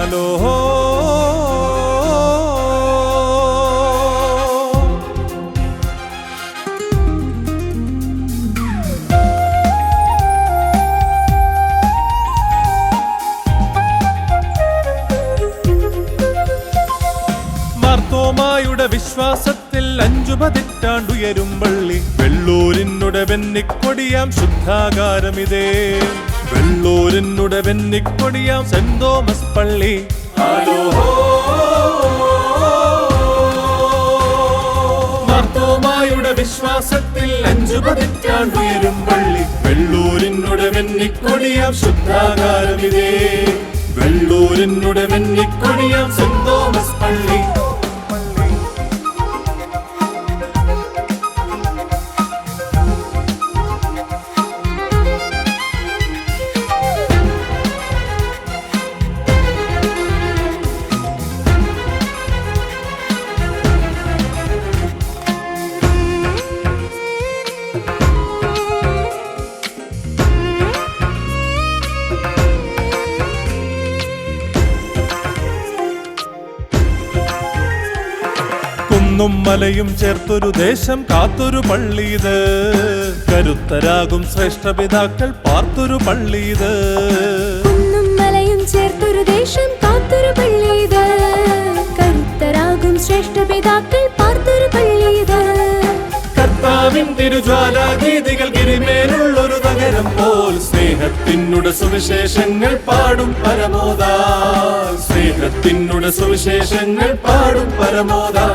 Hello മാർത്തോമായുടെ വിശ്വാസത്തിൽ 5 പതിറ്റാണ്ടുയരും പള്ളി. വെള്ളൂരിനുടെ വെന്നിക്കൊടിയാം ശുദ്ധാകാരമിതേ. വെള്ളൂരിനുടെ വെന്നിക്കൊടിയാം saint Thomas പള്ളി. മാർത്തോമായുടെ വിശ്വാസത്തിൽ 5 പതിറ്റാണ്ടുയരും പള്ളി. വെള്ളൂരിനുടെ വെന്നിക്കൊടിയാം ശുദ്ധാകാരമിതേ. വെള്ളൂരിനുടെ വെന്നിക്കൊടിയാം സെന്റ് തോമസ് പള്ളി. കുന്നും മലയും ചേർത്തൊരു ദേശം കാത്തൊരു പള്ളിയത്. കരുത്തരാകും ശ്രേഷ്ഠപിതാക്കൾ പാർത്തൊരു പള്ളിയത്. കുന്നും മലയും ചേർത്തൊരു ദേശം കാത്തൊരു പള്ളിയത്. കരുത്തരാകും ശ്രേഷ്ഠപിതാക്കൾ പാർത്തൊരു പള്ളിയത്. കർത്താവിൻ തിരുജ്വാലാഗീതികൾ ഗിരിമേലുള്ളൊരു നഗരം പോൽ. സ്നേഹത്തിനുടെ സുവിശേഷങ്ങൾ പാടും പരമോദാ. സ്നേഹത്തിനുടെ സുവിശേഷങ്ങൾ പാടും പരമോദാ.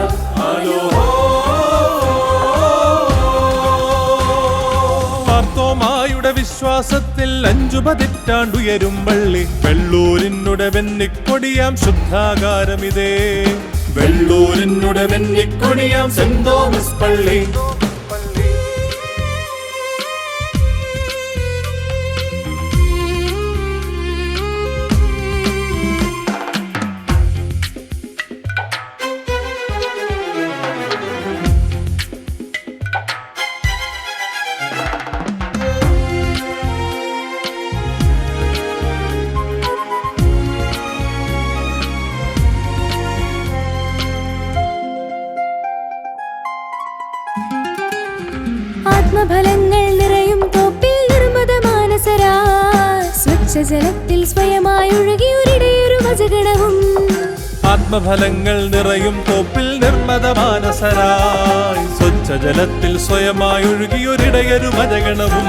മാർത്തോമായുടെ വിശ്വാസത്തിൽ 5 പതിറ്റാണ്ടുയരും പള്ളി. വെള്ളൂരിനുടെ വെന്നിക്കൊടിയാം ശുദ്ധാകാരമിതേ. വെള്ളൂരിനുടെ വെന്നിക്കൊടിയാം സെന്റ് തോമസ് പള്ളി. ആത്മഫലങ്ങൾ നിറയും തോപ്പിൽ നിർമ്മത മാനസരായി. സ്വച്ഛജലത്തിൽ സ്വയമായി ഒഴുകിയൊരിടയൊരു വചഗണവും. ആത്മഫലങ്ങൾ നിറയും തോപ്പിൽ നിർമ്മത മാനസരായി. സ്വച്ഛജലത്തിൽ സ്വയമായി ഒഴുകിയൊരിടയൊരു വചഗണവും.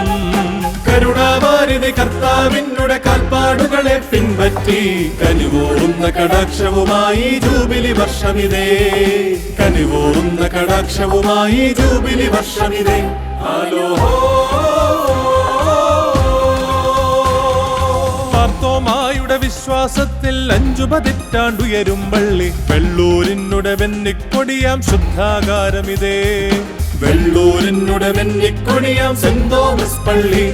കരുണാവാരിധി കർത്താവിനുടെ കാൽപ്പാടുകളെ പിൻപറ്റി. കനിവോറുന്ന കടാക്ഷവുമായി ജൂബിലി വർഷമിതേ. കനിവോറുന്ന കടാക്ഷവുമായി ജൂബിലി വർഷമിതേ. മാർത്തോമായുടെ വിശ്വാസത്തിൽ 5 പതിറ്റാണ്ടുയരും പള്ളി. വെള്ളൂരിനുടെ വെന്നിക്കൊടിയാം ശുദ്ധാകാരമിതേ. വെള്ളൂരിനുടെ വെന്നിക്കൊടിയാം സെന്റ് തോമസ് പള്ളി.